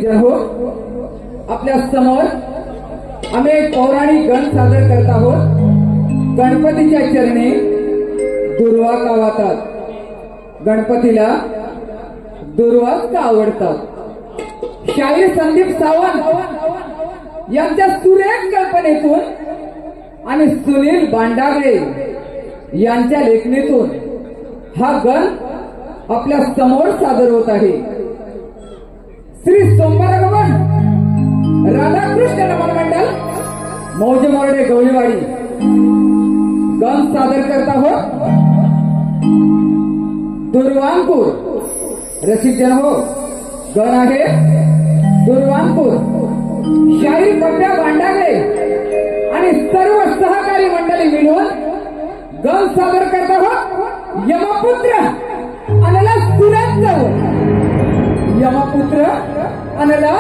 हो आपल्या समोर आम्ही एक पौराणिक गण सादर करत आहोत। गणपतीच्या चरणी दुर्वा का वाहतात, गणपतीला दुर्वाच का आवडतात। शाहीर संदीप सावंत यांच्या सुरेख कल्पनेतून आणि सुनील बांडागळे यांच्या लेखणीतून हा गण आपल्या समोर सादर होत आहे। श्री सोमवारगमन राधाकृष्ण नमन मंडल मौजे मोरडे गवळीवाडी गण सादर करत आहोत। दुर्वांपूर रसिक जन हो, गण आहे दुर्वांपूर। शाहीर बब्या बांडागळे आणि सर्व सहकारी मंडळी मिळून गण सादर करत आहोत। यमपुत्र अनला सुरत जाऊ, यमपुत्र अनला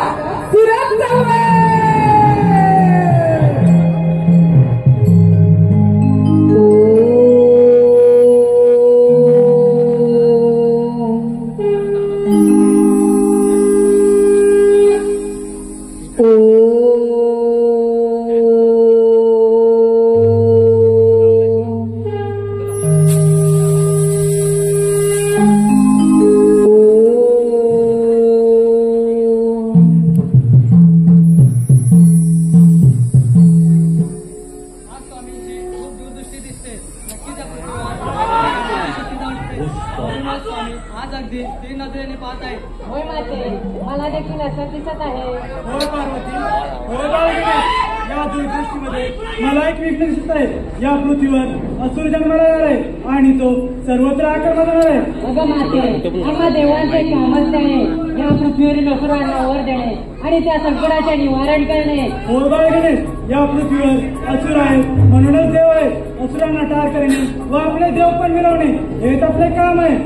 सुरत जाऊ। आज अगदी तीन नजरेने पाहत आहे। होय माते, मला देखील असं दिसत आहे। होय पार्वती, होय बाळगणे, या दूरदृष्टीमध्ये मला एक विघ्न दिसत आहे। या पृथ्वीवर असुर जन्माला येणार आहे आणि तो सर्वत्र आक्रमण होणार आहे। अगं माते, आम्हा देवांचे कामच देणे, या पृथ्वीवरील असुरांना वर देणे आणि त्या संकटाचे निवारण करणे। होय बाळगणे, या पृथ्वीवर असुर आहे म्हणूनच देव आहे। असुरांना ठार करणे व आपले देव पण मिळवणे हेच आपले काम आहे।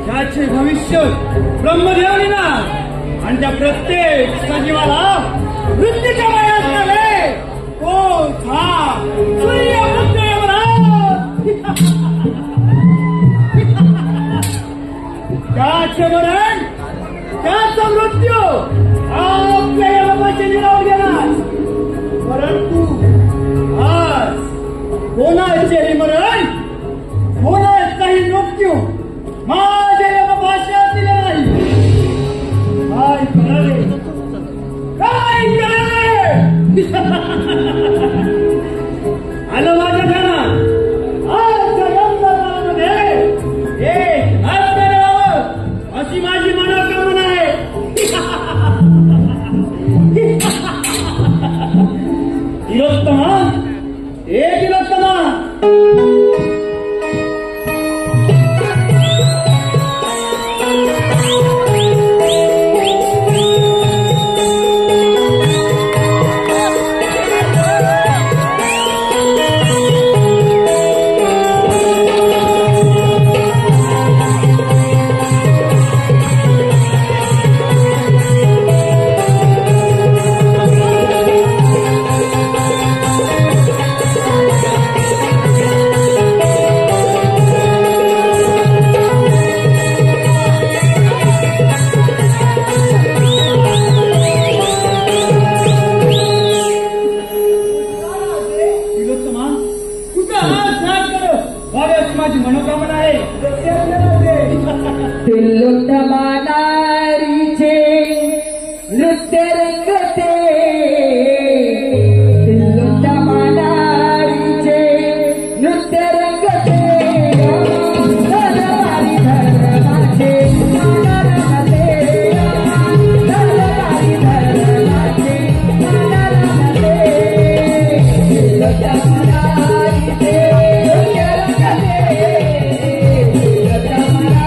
त्याचे भविष्य ब्रह्मदेव लिहिणार आणि त्या प्रत्येक सजीवाला मृत्यूच्या वयात झाले तो था सूर्यपुत्र त्याचे मरण त्याचा मृत्यू आपल्या यमाचे निराव देणार। परंतु आज कोणाचे मरण होणार काही मृत्यू माझ्या यमपाशा तिलोत्तमा नारीचे नृत्य रंगते तिलोत्तमा नारीचे नृत्य रंगते धर्मारी धर्माचे रमते धर्मारी धर्माचे रमते तिलोत्तमा नारीचे नृत्य रंगते तिलोत्तमा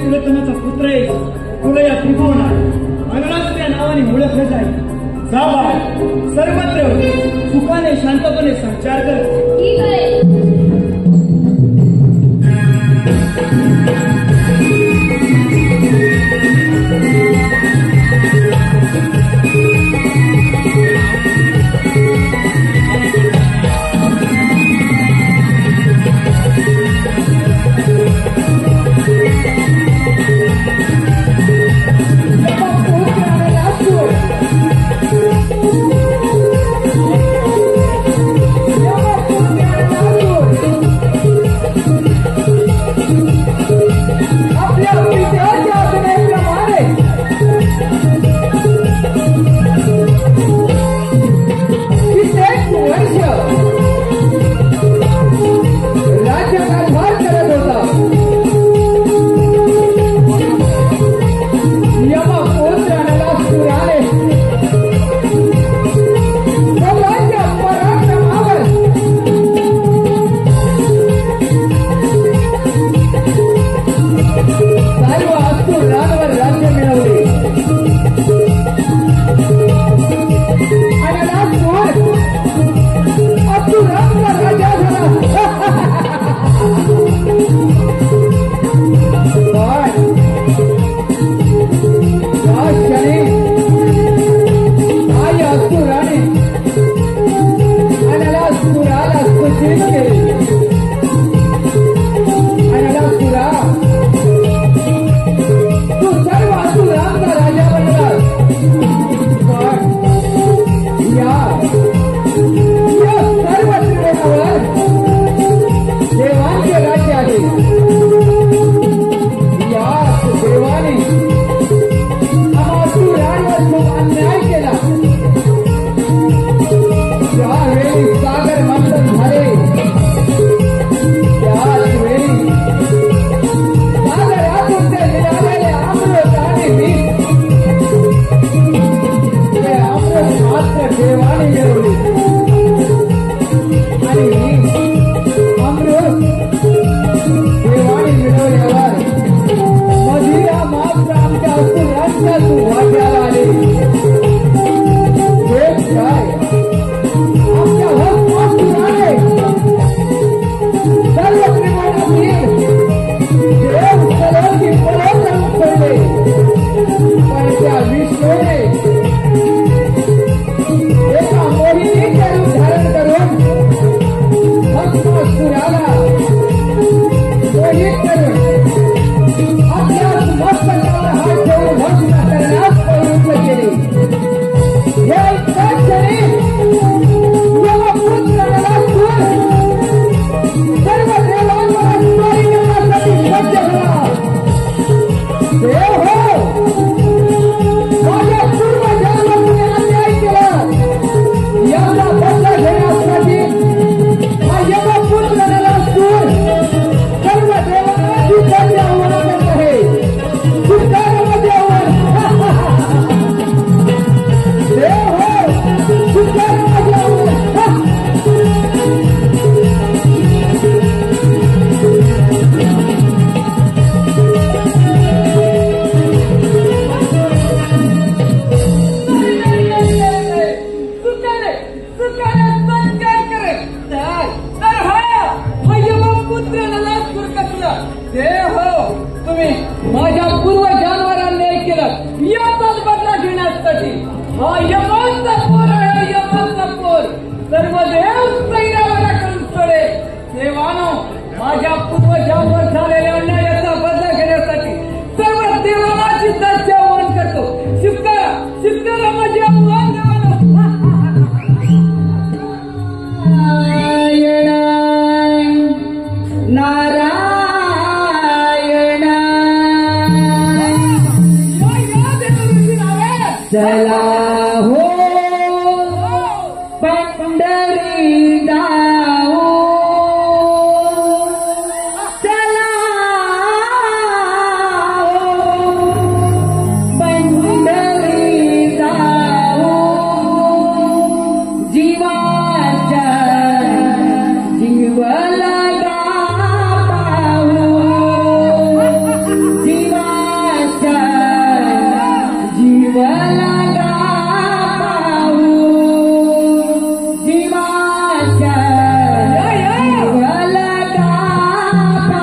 तिलोत्तमाचा पुत्र आहे तुला या त्रिभुवनात अननाथ त्या नावाने ओळखलं जाईल. जा बाळ, सर्वत्र सुखाने शांतपणे संचार कर. ठीक आहे. Yeah. असाल तर हा यमपुत्र नलासपूर कसला ते हो तुम्ही माझ्या पूर्वजांवरांनी केलं याचाच बदला घेण्यासाठी हा यमांचा पोर आहे यमांचा पोर सर्व देव सैन्यावराकडून चढे देवानो माझ्या पूर्वजांवर झालेल्या अन्यायाचा बदला घेण्यासाठी सर्व देवाची चर्चा आवाहन करतो शिवकारा माझे आव्हान चला हो पंढरी जाऊ चला हो पंढरी जाऊ जीवाच्या जीव लगा पाहू जीवाच्या जीव लगा पाहू जीवाच्या जीव लगा पाहू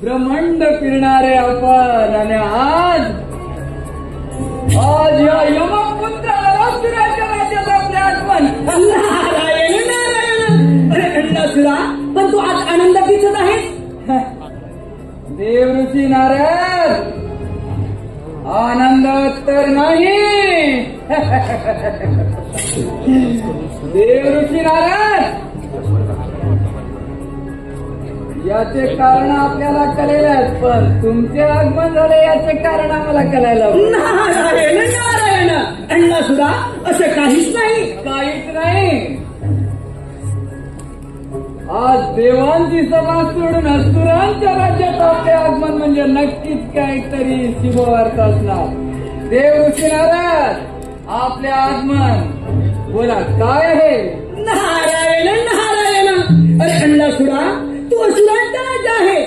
ब्रह्मांड फिरणारे आपण आणि आज या यमपुत्राला सुराच्या राज्यात आपली आठवण नारायण नारायण अरे नसुरा पण तू आज आनंद दिसत आहेस देव ऋषी नारद आनंद तर नाही देव ऋषी नारद याचे कारण आपल्याला कळले आहेत पण तुमचे आगमन झाले याचे कारण आम्हाला कळायला नारायण नारायण अण्णा सुद्धा असं काहीच नाही आज देवांची सभा सोडून असुरांच्या राज्यात आपले आगमन म्हणजे नक्कीच काहीतरी शुभवार्त असणार देव ऋषी नारद आपले आगमन बोला काय आहे नारायण नारायण अरे अण्णा सुद्धा तू असुरांचा राजा आहे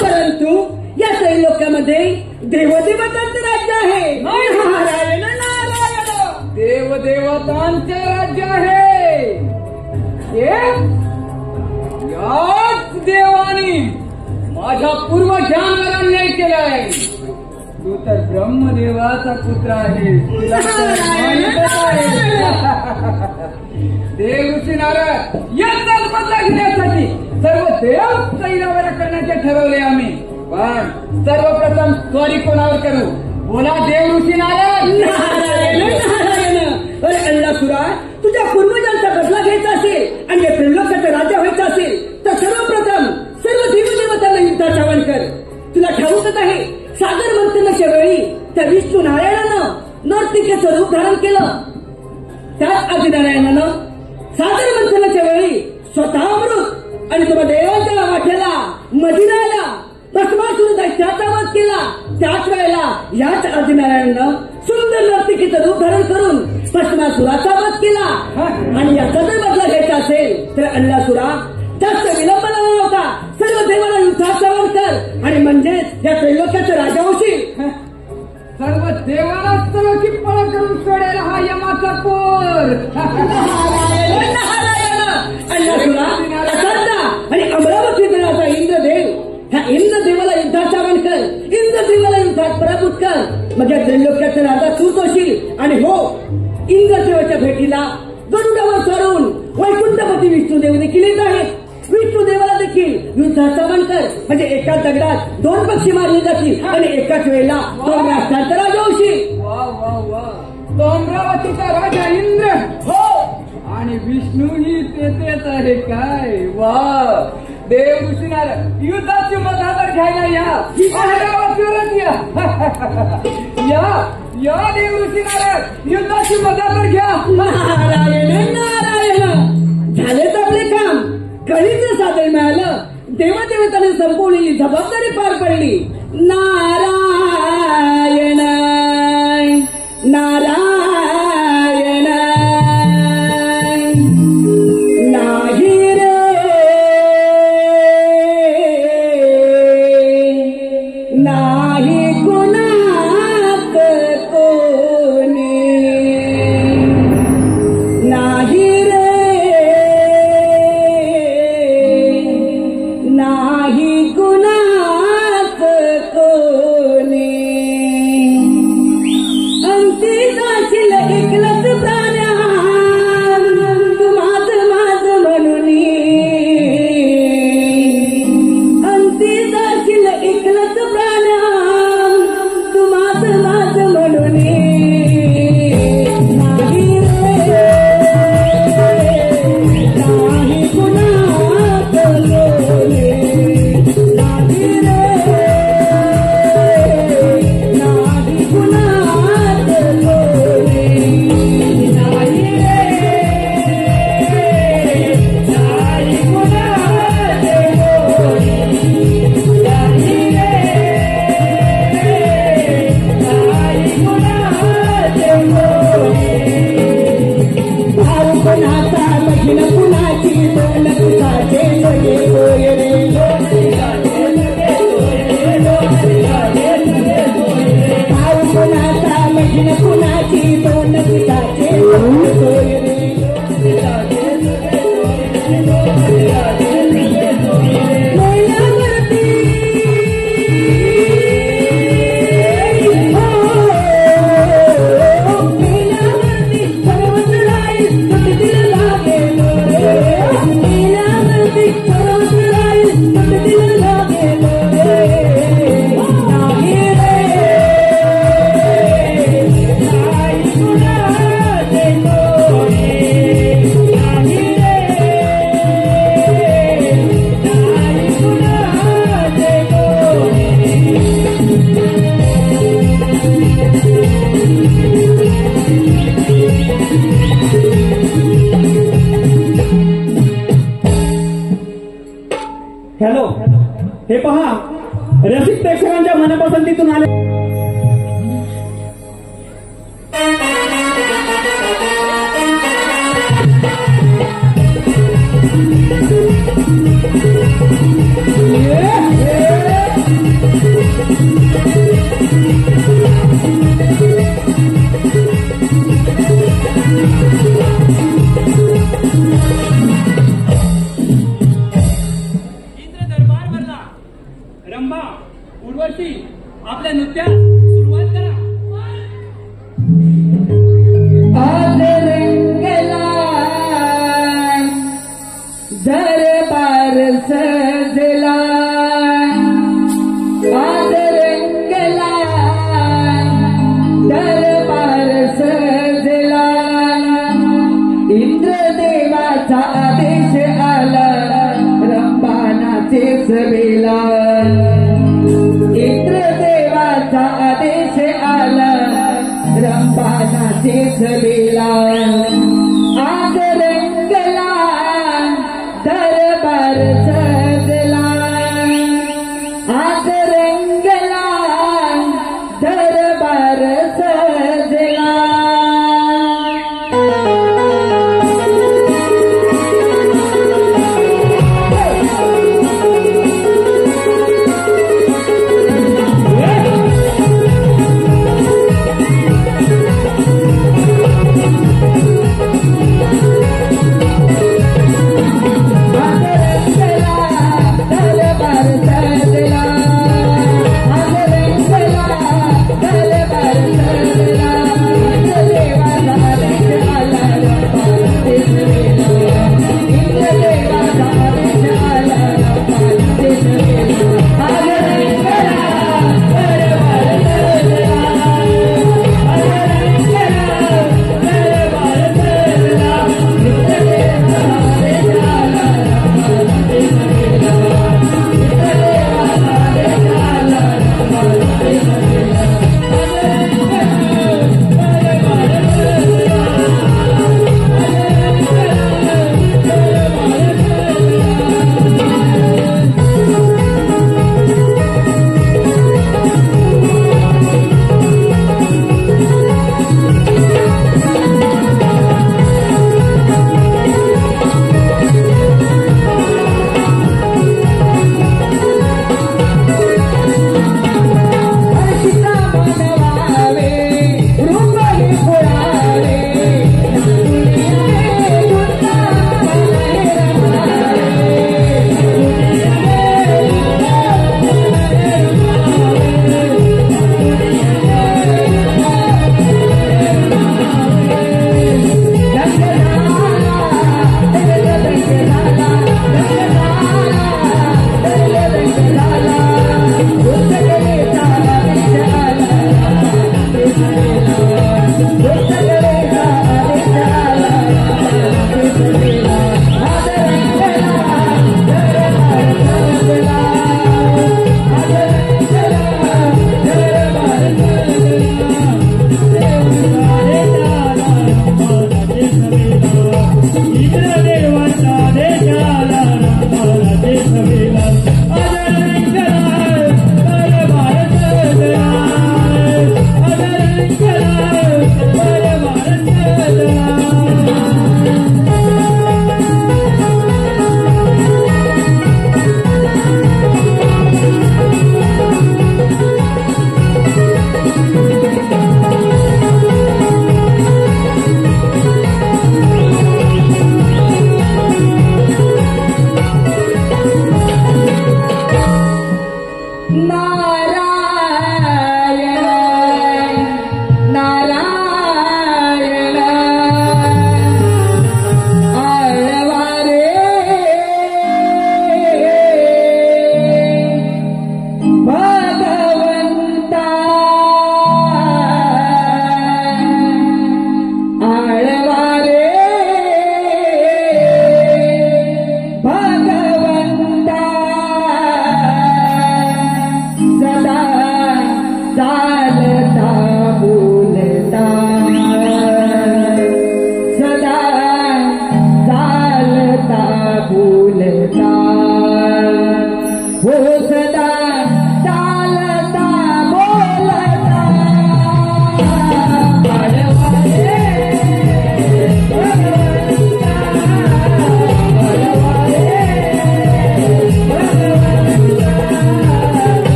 परंतु या त्रैलोक्यामध्ये देवदेवतांचं राज्य आहे नारायण नारायण देवदेवतांचे राज्य आहे याच देवानी माझ्या पूर्वजांवर अन्याय केलाय तू तर ब्रह्मदेवाचा पुत्र आहे तुला तर माहीतच आहे. देव ऋषी नारद याचाच बदला घेण्यासाठी सर्व देव कैलावर करण्याचे ठरवले आम्ही. पण सर्वप्रथम स्वारी कोणावर करू? बोला देव ऋषी नारद. अरे अल्लासुरा, तुझ्या पूर्वजांचा बदला घ्यायचा असेल आणि या त्रिलोकाचं राज्य व्हायचं असेल तर सर्वप्रथम सर्व देवदेवतांना युद्धात आवाहन कर. तुला ठाऊकच आहे, सागर मंथनाच्या वेळी त्या विष्णू नारायणानं नर्तिकेचं रूप धारण केलं. त्याच आदिनारायणानं सागर मंथनाच्या वेळी स्वतः अमृत आणि तुम्हा देवांच्या वाट्याला मदिनाला भस्मासुर दैत्याचा वध केला. त्याच वेळेला याच आदिनारायणानं सुंदर नर्तिकेचं रूप धारण करून भस्मासुराचा वध केला. आणि याचा जर बदला घ्यायचा असेल तर अल्लासुरा जास्त विलंब न होता सर्व देवाला युद्धात आवाहन कर आणि म्हणजेच या त्रैलोक्याचं राजा होशील. सर्व देवाला सर्व किप्पळ करून सोडेल हा यमाचा पोर. अल्लासुरा आणि अमरावती देवाचा इंद्रदेव, ह्या इंद्रदेवाला युद्धात आवाहन कर. इंद्रदेवाला युद्धात पराभूत कर. मग या त्रैलोक्याचा राजा तूच होशील. आणि हो, इंद्रदेवाच्या भेटीला गरुडावर चढून वैकुंठपती विष्णुदेव देखील येत आहेत. विष्णुदेवाला देखील युद्धात आवाहन कर. म्हणजे एकाच दगडात दोन पक्षी मारले जातील आणि एकाच वेळेला दोन राष्ट्रांचा राजा होशील. वा वा वा, तो अमरावतीचा राजा इंद्र. हो, आणि विष्णूही तेथेच आहे काय? वा, देव ऋषी नारद युद्धाची मधार घ्यायला या. अमरावतीवरच या. या देव ऋषी नारद युद्धाची मधार घ्या. नारायण नारायण. झालेच आपले काम. कधीच सादर मिळालं. देवदेवताने संपवलेली जबाबदारी पार पडली. नारायण नारायण. नाही रे नाही गुणात कोणी. नाही नाही गुणात कोणी. अंती जाशील एकलच प्राण्या तू माझ माझ म्हणून. अंती जाशील एकलच प्राण्या तू माझ माझ म्हणून. नाही रे नाही गुणात कोणी. नाही रे नाही गुणात कोणी. नाही रे नाही गुणात कोणी. नाही रे नाही गुणात कोणी. भाऊ कोणाचा मशीन कुणाची दोन कुणाचे लगे होय रे. भाऊ कोणाचा मशीन कुणाची दोन कुणाचे लगे होय रे. मेल्यावरती मेल्यावरती सर्वच राहील तुझीला लागेल रे. मेल्यावरती सर्वच राहील तुझीला लागेल रे. नाही रे नाही गुणात कोणी. नाही रे नाही गुणात हॅलो, हे पहा, रसिक प्रेक्षकांच्या मनपसंतीतून आले. इंद्र दरबार भरला. रंभा, उर्वशी आपल्या नृत्यात पृथ्वीला इंद्रदेवाचा आदेश आला रंभानाचे सभेला आज रंगला दरबार सजला आज रंगला दरबार सजला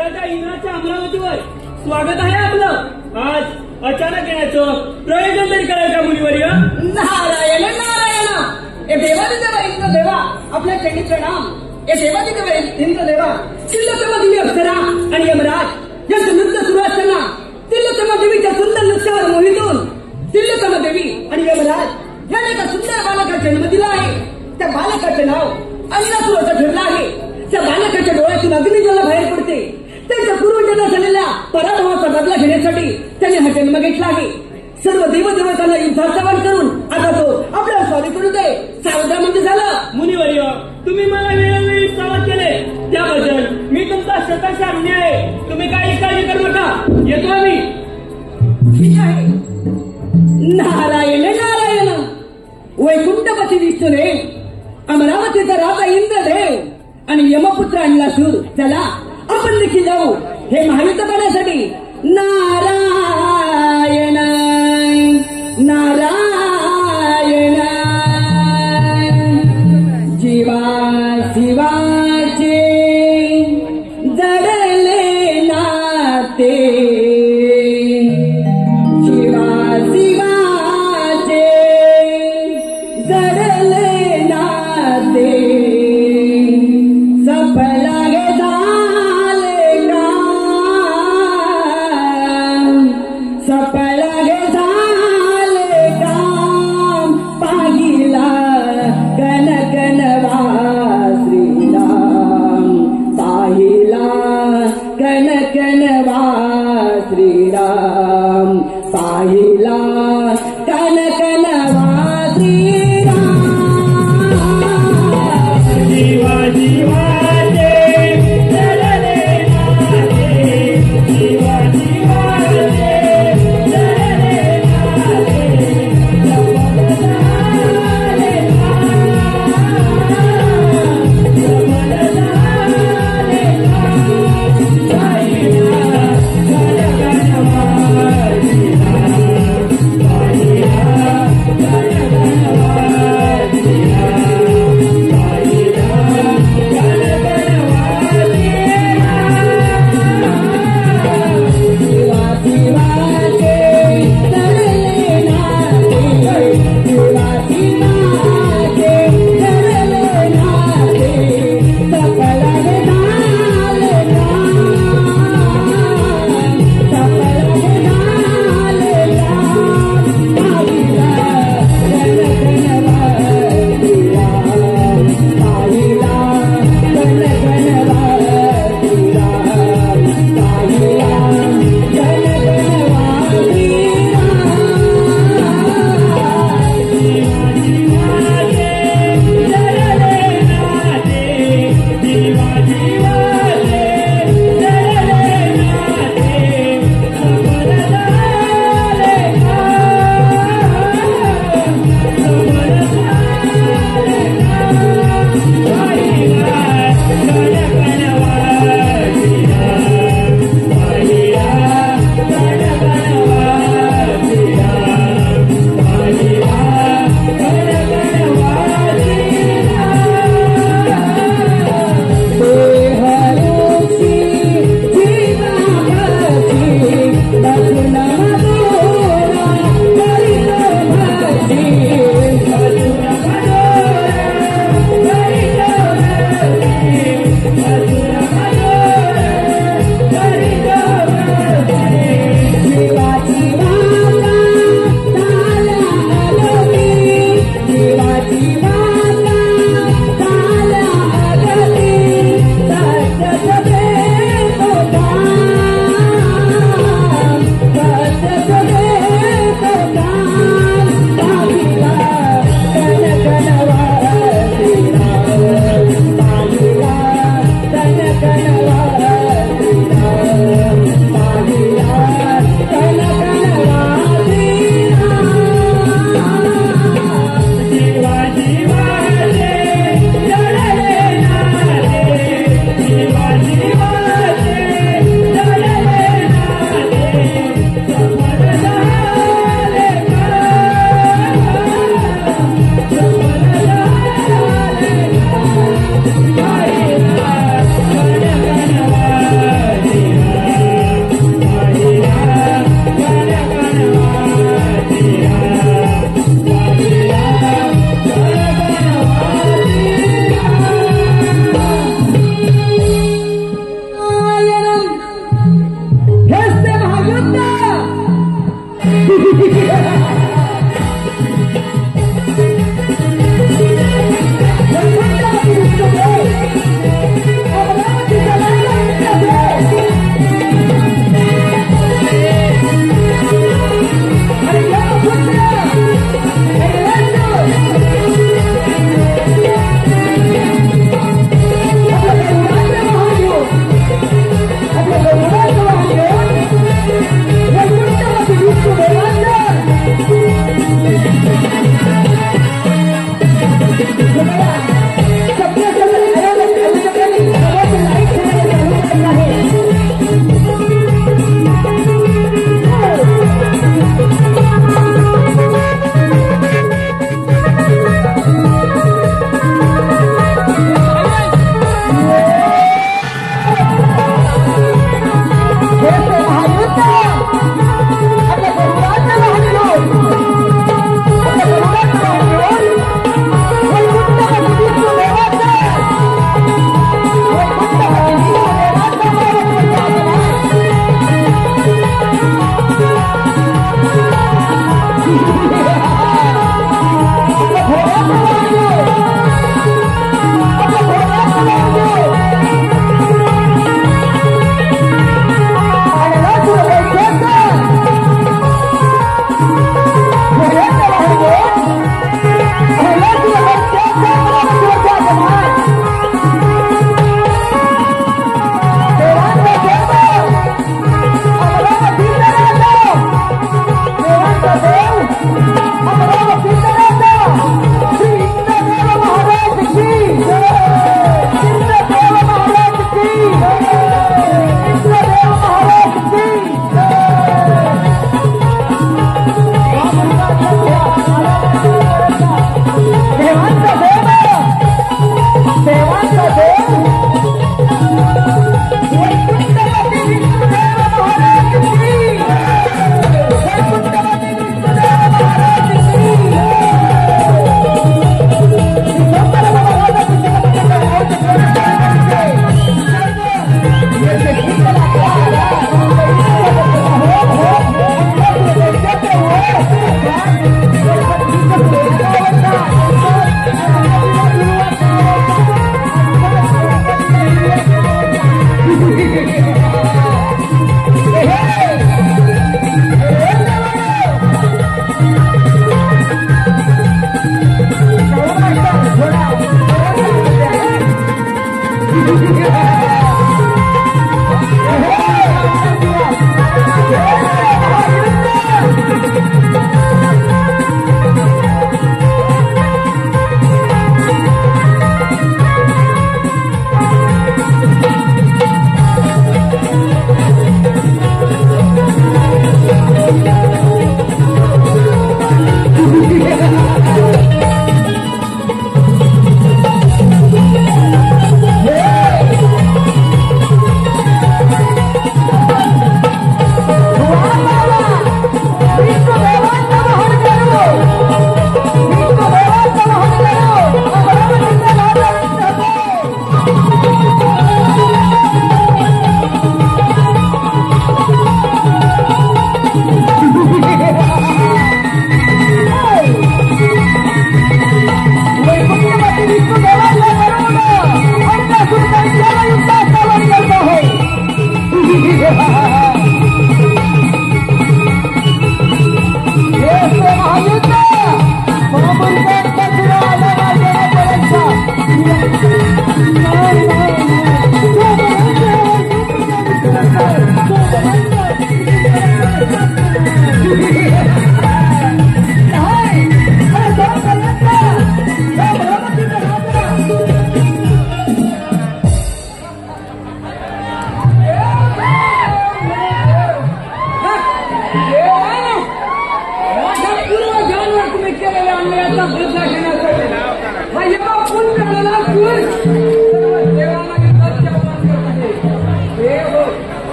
राजा इंद्राच्या अमरावतीवर स्वागत आहे आपलं. आज अचानक येण्याचं प्रयोजन तरी करायचं मुनिवर्य. नारायण नारायण. हे देवादिदेव इंद्र देवा आपल्या चरणी प्रणाम. हे देवादिदेव इंद्र देवा तिलोत्तमा देवी अप्सरा आणि यमराज यांचं नृत्य सुरू असताना तिलोत्तमा देवीच्या सुंदर नृत्यावर मोहित होऊन तिलोत्तमा देवी आणि यमराज याने एका सुंदर बालकाचा जन्म दिला आहे. त्या बालकाचं नाव अनिलासूर असं ठरलं आहे. त्या बालकाच्या डोळ्यातून अग्निज्वाला बाहेर पडते. त्यांच्या पूर्वजांना झालेल्या पराभवाचा बदला घेण्यासाठी त्याने हा जन्म घेतला आहे. सर्व देवदेवतांना युद्धात सवाल करून आता तो आपल्याला स्वागत करू दे. सावधान म्हणजे झालं. मुनिवर्य, तुम्ही मला वेळोवेळी सावध केले त्याबद्दल मी तुमचा शतशः ऋणी आहे. तुम्ही काही काळजी करू नका. येतो आम्ही. ठीक आहे. नारायण नारायण. वैकुंठपती विष्णुदेव, अमरावतीचा राजा इंद्रदेव आणि यमपुत्र अनिलासूर. चला आपण देखील जाऊ हे महायुद्ध करण्यासाठी. नारायण नारायण. जीवा शिवाचे जडले नाते. जीवा शिवाचे जडले नाते. सफल झाले का. सफल झाले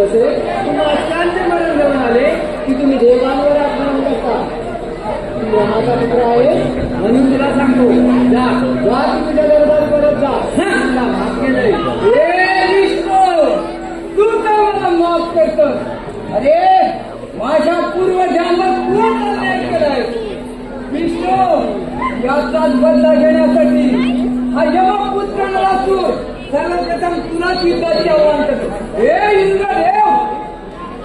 कसे तुम्हाला शांती म्हणून घेऊन आले की तुम्ही देवांवर आक्रमण करता. तू माझा मित्र आहे म्हणून तुला सांगतो, जा जा तुझ्या दरबार परत जा. तुला माफ केलंय. हे विष्णू, तू का मला माफ करतो? अरे माझ्या पूर्वजांवर कोण अन्याय केलाय? विष्णू, याचाच बदला घेण्यासाठी हा यमपुत्र नरासूर सर्वप्रथम तुलाच युद्धाची आव्हान करतो. हे इंद्रदेव,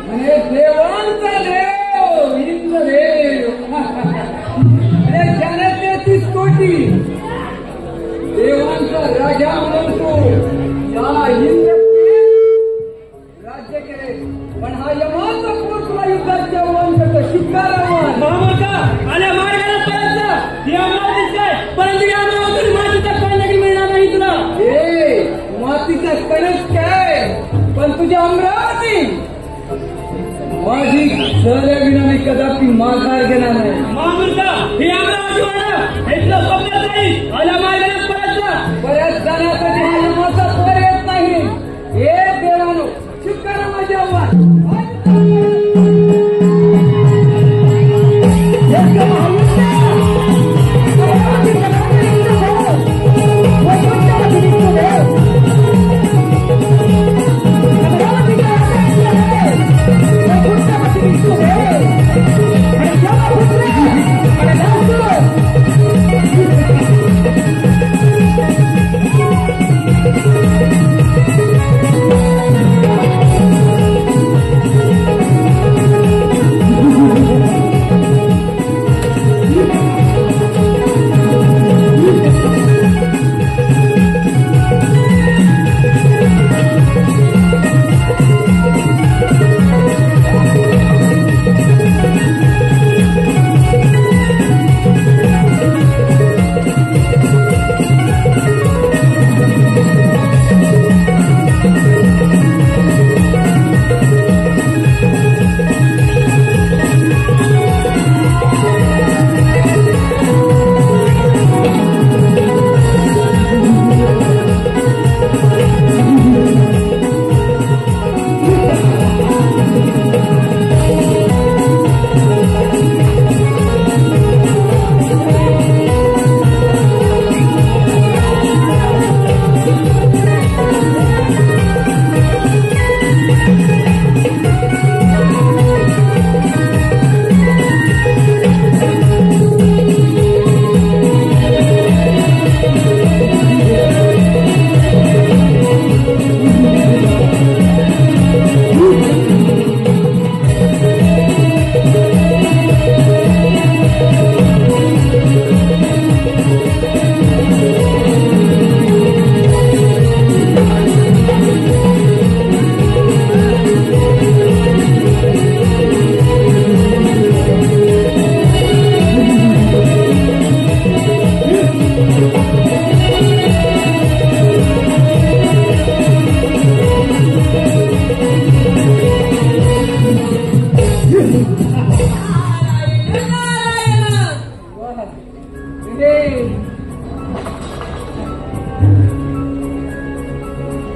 म्हणजे देवांचा देव इंद्रदेव. अरे ज्याने 33 कोटी देवांचा राजा म्हणून तू या इंद्र राज्य केले, पण हा यमाचा पुत्र तुला युद्धाची आव्हान करतो. शिकार आव्हान आल्या मार्गाला परत जा. या मातीचा परंतु या मातीतून मातीचा कणही मिळणार नाही तुला. हे मातीचा कणच काय, पण तुझ्या अमरावती माझी सहर्याविना मी कदापि माघार घेणार नाही. महामूर्खा, हे अमरावती वाडा हे तुला स्वप्नात जाईल. आल्या मार्गाला परत जा. परत जाण्यासाठी हा यमाचा स्वर येत नाही. हे देवानो, शिकार माझे आव्हान.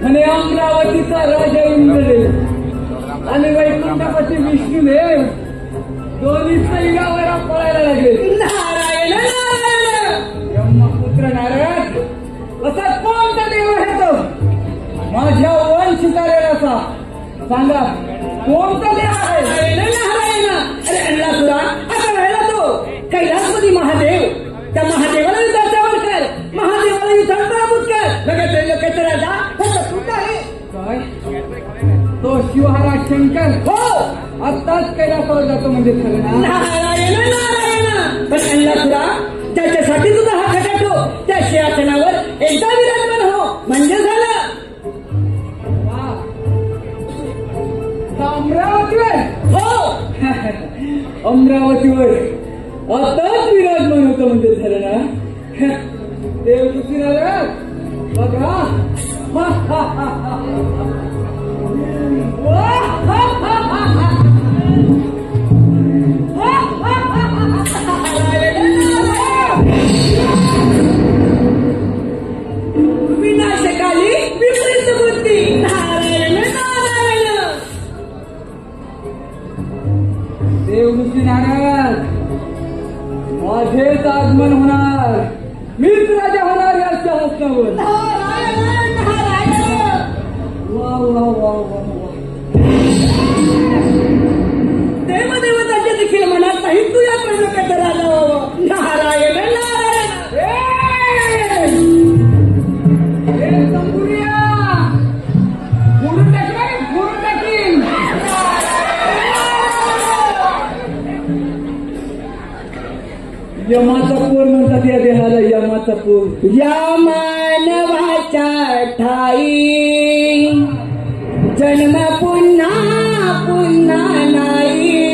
आणि अमरावतीचा राजा इंद्रदेव आणि वैकुंठपती विष्णुदेव दोन्हीच यावर पळायला लागले. नारायण नारायण. ब्रह्मपुत्र नारायण, असा कोणता देव आहे तो? माझ्या वंशकार्याचा सांगा, कोणता देव आहे? नारायण. अरे अण्णासुरा, असा राहिला तो कैलासपती महादेव. त्या महादेवाला युद्धाचा कर, महादेवाला युद्धात पराभूत कर. लगेच लोकांचा राजा फक्त तुझा आहे. काय तो शिवहारा शंकर? हो, आत्ताच कैलासावर जातो म्हणजे खरं ना? नारायण नारायण. पण अण्णासुरा, त्याच्यासाठी तुझा हा खटाटो त्या सिंहासनावर एकदा विराजमान हो म्हणजे झालं. अमरावतीवर? हो, अमरावतीवर आताच विराजमान होतं म्हणजे झालं ना? देव दुसरीला बघा. विनाशकाली विपरीत बुद्धी. नारायण नारायण. देवऋषी नारायण, माझेच आगमन होणार, मीच राजा होणार या शासनावर. वा वा वा वा वा. देवदेवताच्या देखील मनात नाही तू या प्रलोकाचा राजा व्हावं. नारायण नारायण. हे तंबुरिया, फोडून टाकीन, फोडून टाकीन. यमाचा पोर म्हणतात या देहाला, यमाचा पोर. या मानवाच्या ठाई जन्म पुन्हा पुन्हा नाही.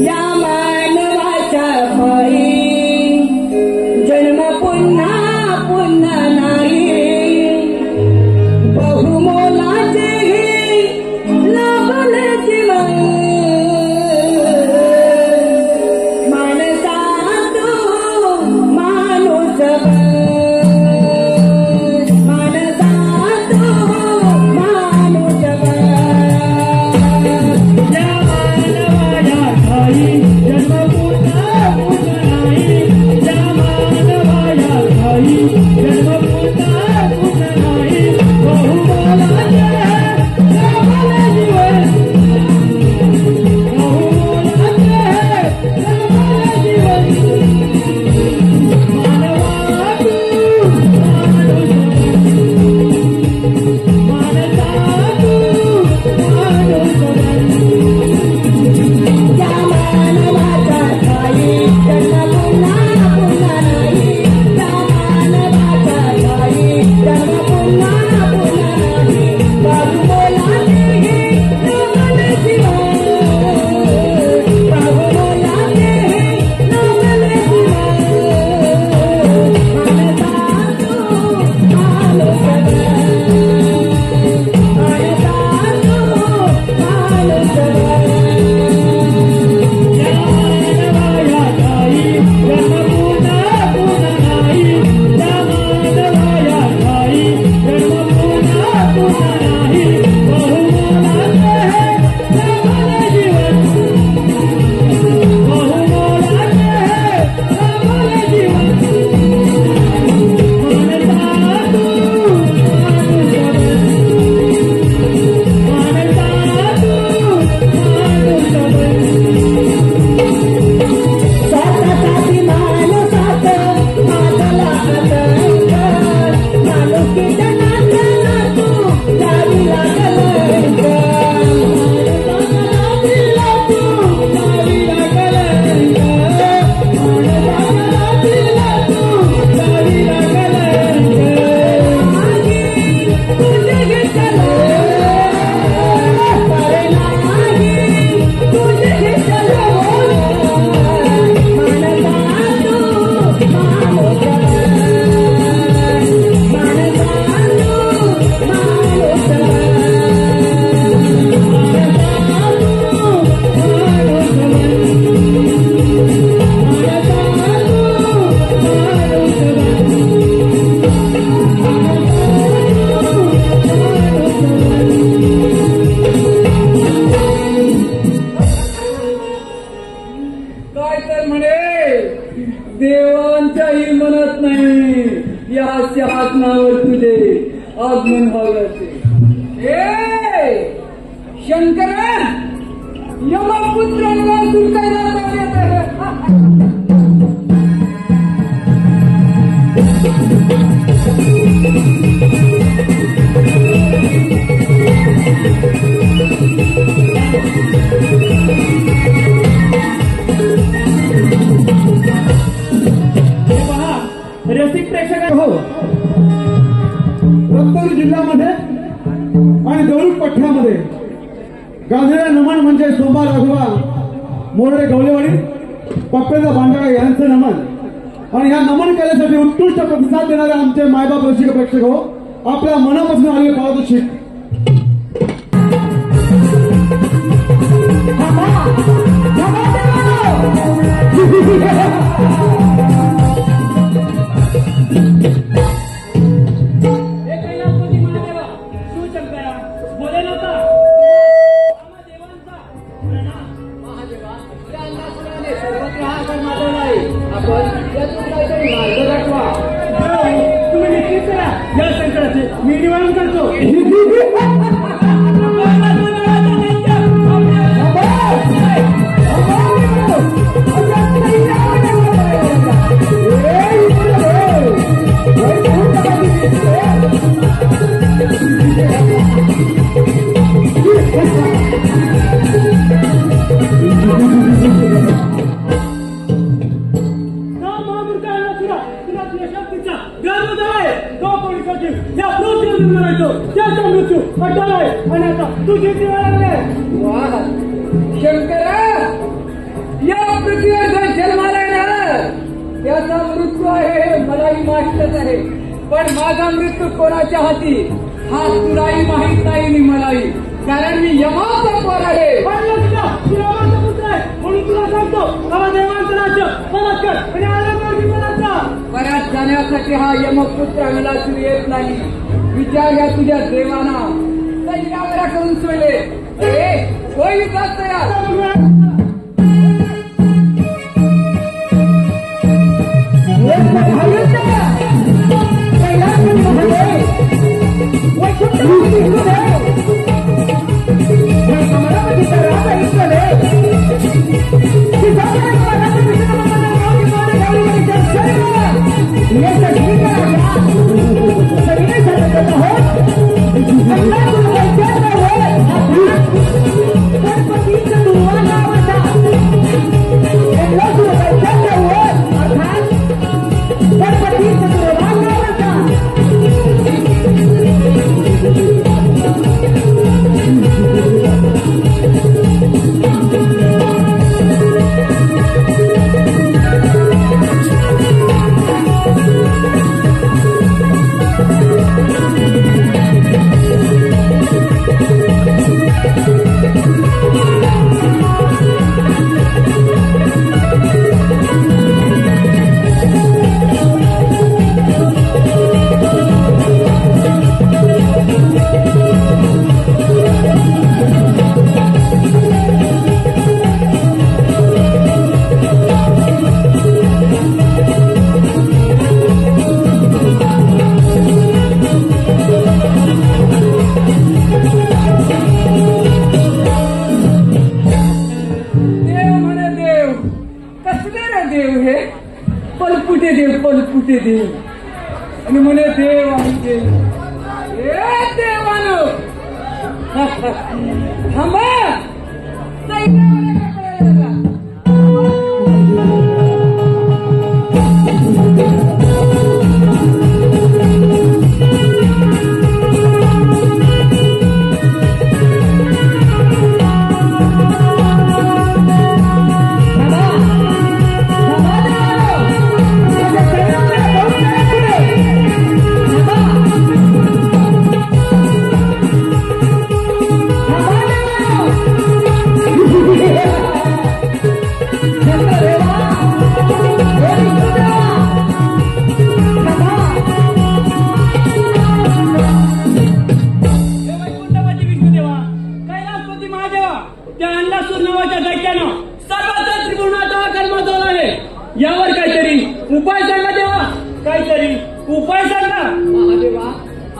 या मानवाच्या ठाई जन्म पुन्हा पुन्हा नाही. बहुमोलाचे हे लाभले जीवन. मानसा तू माणूस शासनावर तुझे आगमन व्हावे. शंकरा, यमपुत्रांना सुटायला रसिक प्रेक्षक हो, रत्नागिरी जिल्ह्यामध्ये आणि देवरुख पठ्यामध्ये गाजलेला नमन म्हणजे सोमवार अगवा मोरडे गवलेवाडी पप्पेंद्र भांडाळे यांचं नमन. आणि या नमन केल्यासाठी उत्कृष्ट प्रतिसाद देणारे आमचे मायबाप रसिक प्रेक्षक हो, आपल्या मनापासून आलेले पारितोषिक. बोले नव्हता देवांचा शेती वाढवले. वाह शंकरा, या पृथ्वीवर जो जन्माला येणार त्याचा मृत्यू आहे मलाही माहीतच आहे, पण माझा मृत्यू कोणाच्या हाती हा तुलाही माहीत नाही आणि मलाही, कारण मी यमाचा पोर आहे. तू रामाचा पुत्र आहे म्हणून तुला सांगतो, बाबा देवांचं राज्य परत कर आणि आनंदाची परत जा. परत जाण्यासाठी हा यमपुत्र विलासून येत नाही. विचार या तुझ्या देवाना सैन्यावरा करून सोडले होई जास्त या. पलपुटे देव आणि म्हणे देव आणि देव देवानो थांबा. यावर काहीतरी उपाय सांगा देवा, काहीतरी उपाय सांगा. महादेवा,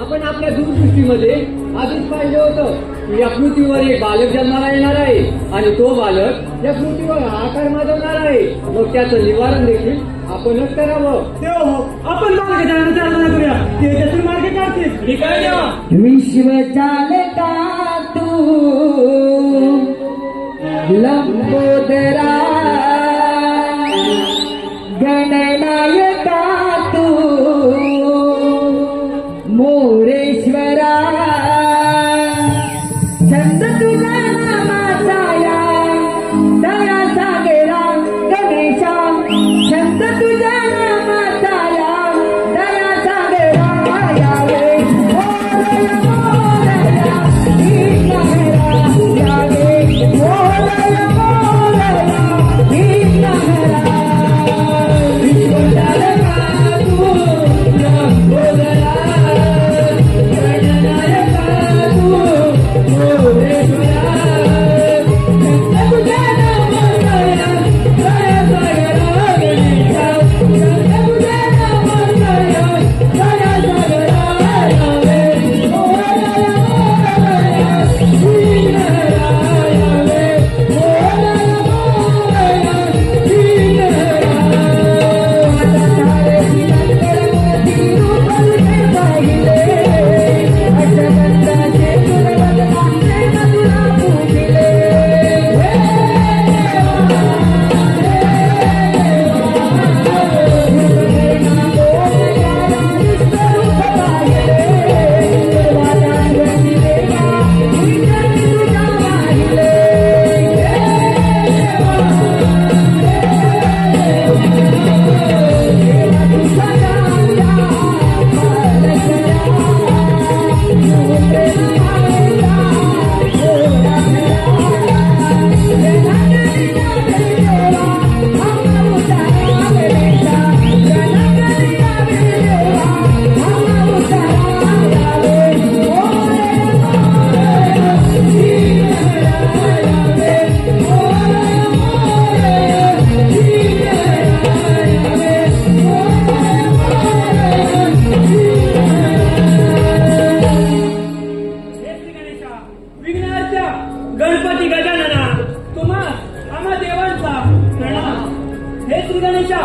आपण आपल्या दूरदृष्टीमध्ये आधीच पाहिलं होतं की या पृथ्वीवर एक बालक जन्माला येणार आहे आणि तो बालक या पृथ्वीवर आकार माजवणार आहे. मग त्याचं निवारण देखील आपणच करावं. देवा आपण मार्ग जाण्याचा करूया, ते त्यातून मार्ग काढतील. मी काय देवा विश्व चालता तू लंबोदरा गणनायका तू मोरेश्वरा छंद तुझा नामाचाया दया सागरा गणेशा छंद तुझा नामाचाया दया सागरा यावे मोरया मोरया यावे मोरया मोरया तुम्हा आम्हा देवांचा प्रणाम. हे श्री गणेशा,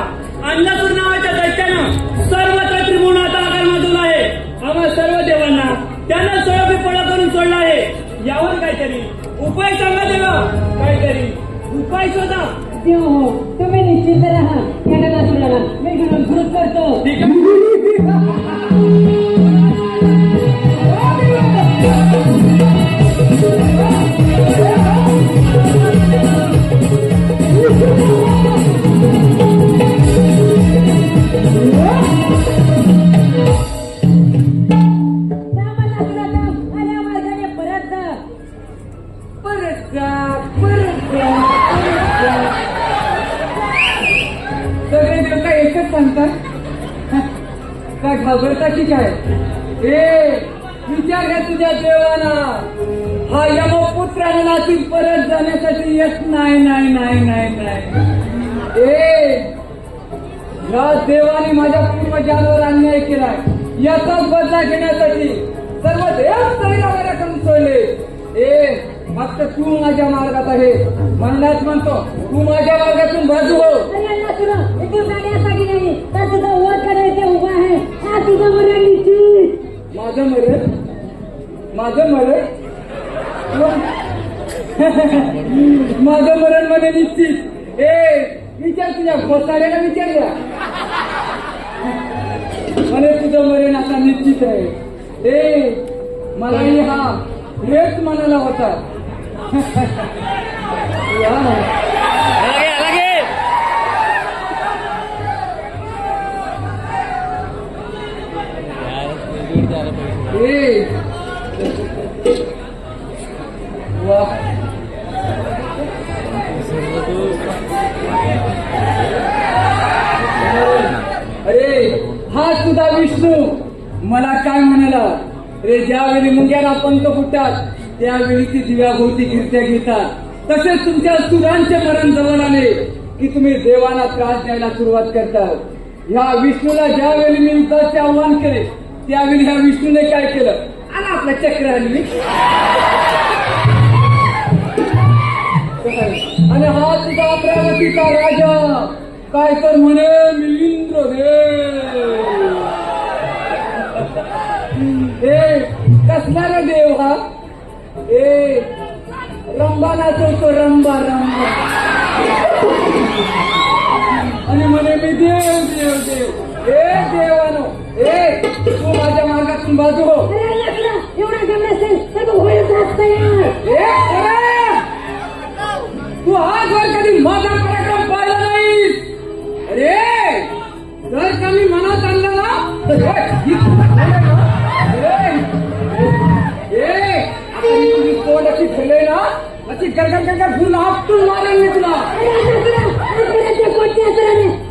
अन्नपूर नावाच्या दैत्यानं सर्वत्र त्रिभुवनाचा आकार माजवला आहे. आम्हा सर्व देवांना त्यानं सर्व पळा करून सोडला आहे. यावर काहीतरी उपाय सांगा देवा, काहीतरी उपाय शोधा. देव हो, तुम्ही निश्चिंत राहा. या नकासुराला मी घेऊन कृत करतो. ठीक आहे. सगळे देव काय एकच सांगतात काय घाबरता की काय? विचार घ्या तुझ्या देवाना. हा यमपुत्राने नातील परत जाण्यासाठी येत नाही नाही नाही नाही नाही. या देवाने माझ्या पूर्वजांवर अन्याय केलाय. याचाच बदला घेण्यासाठी सर्व देव सैरावऱ्या करून सोडले. फक्त तू माझ्या मार्गात आहे म्हणण्यात म्हणतो तू माझ्या मार्गातून बाजू हो. जाण्यासाठी नाही तर तुझा वध करायचं उभा आहे. हा तुझं मरण निश्चित. माझं मरण? माझं मरण? माझं मरण मध्ये निश्चित. विचार तुझ्या घोसाड्याला विचारूया. म्हणे तुझं मरण आता निश्चित आहे. मलाही हा हेच म्हणाला होता. अरे हा सुद्धा विष्णू मला काय म्हणाला रे? ज्यावेळी मुंग्याला पंख फुटतात त्यावेळी ती दिव्याभोवती कीर्त्या घेतात. तसेच तुमच्या सुरांचे मरण जवळ आले की तुम्ही देवाला त्रास द्यायला सुरुवात करता. ह्या विष्णूला ज्यावेळी मी युद्धाचे आव्हान केले त्यावेळी ह्या विष्णूने काय केलं? आणि आपलं चक्र आणली आणि हा तुझा अमरावतीचा राजा काय तर म्हणे मी इंद्रदेव. कसला रे देव हा? रंबा नाचवतो रंबा रंबा आणि म्हणे मी देव देव देव. देवानो तू माझ्या मार्गातून बाजू हो. एवढा जम नसेल तर तू होईल तू हा जर कधी माझा पराक्रम पाहिला नाहीस. अरे जर का मी मनात आणलं ना तुझी तोंड अशी ठेवले ना अशी गरगर गरगर फुल आपटून मारेल मी तुला.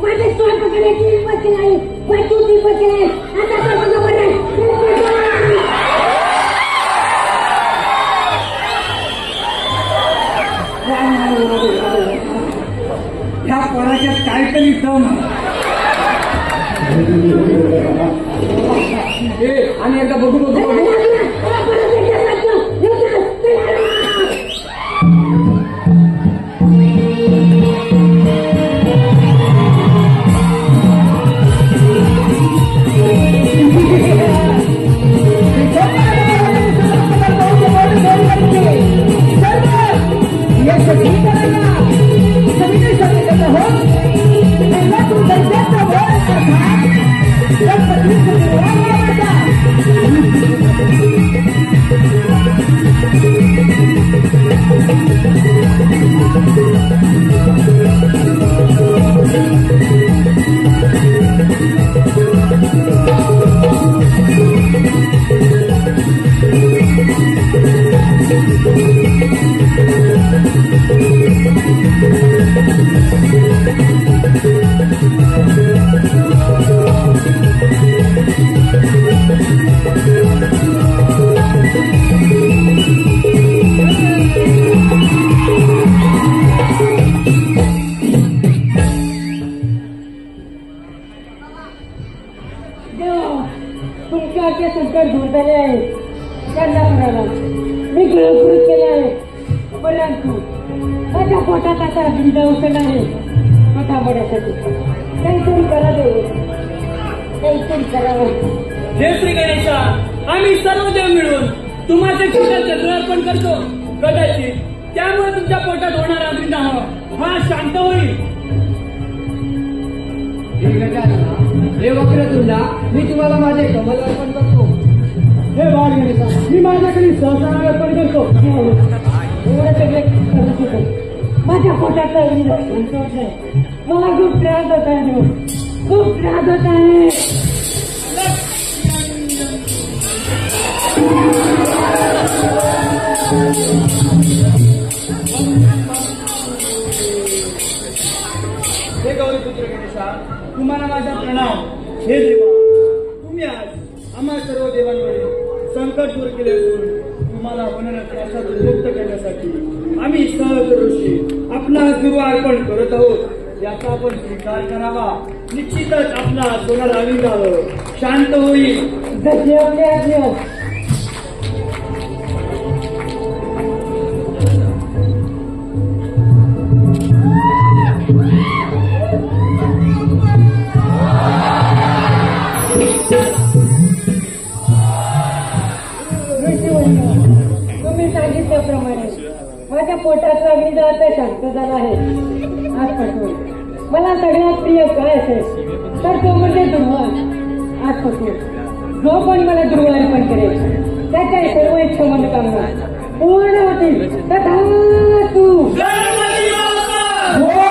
माझे तोंड पकडण्याची हिंमत नाही. वाचूची हिंमत नाही. आता तर तुझं मरण. ह्या पोराच्यात काहीतरी दम. आणि एकदा बघू बघू बघू. Thank you. तू माझ्या पोटात आता अग्नी जाऊन आहे थांबवण्यासाठी काहीतरी करा देव काहीतरी करावं हे श्री गणेशा आम्ही सर्व देव मिळून तुम्हाला चंद्र अर्पण करतो कदाचित त्यामुळे तुमच्या पोटात होणारा अग्निदाह हा शांत होईल हे वक्रतुंडा मी तुम्हाला माझे कमल अर्पण करतो हे बाळ गणेशा मी माझ्याकडे सहस्रार अर्पण करतो एवढं सगळे करत होते माझ्या पोटात अग्निदाह मला खूप त्रास होत आहे खूप त्रास होत आहे हे गौरीपुत्र गणेशा तुम्हाला माझा प्रणाम हे देवा तुम्ही आज आम्हा सर्व देवांवरील संकट दूर केले असून तुम्हाला होणाऱ्या त्रासातून मुक्त करण्यासाठी आम्ही सहज ऋषी आपला गुरु अर्पण करत आहोत याचा आपण स्वीकार करावा निश्चितच आपला होणारा अग्निदाह शांत होईल जसे आपले आज्ञा तुम्ही सांगितल्याप्रमाणे माझ्या पोटाचा अग्निदाह आता शांत झाला आहे आजपासून मला सगळ्यात प्रिय काय असेल तर तो म्हणजे दुर्वा आजपासून जो पण मला दुर्वा अर्पण करेल त्याच्या सर्व इच्छा मनोकामना पूर्ण होतील तथास्तु. गणपती बाप्पा!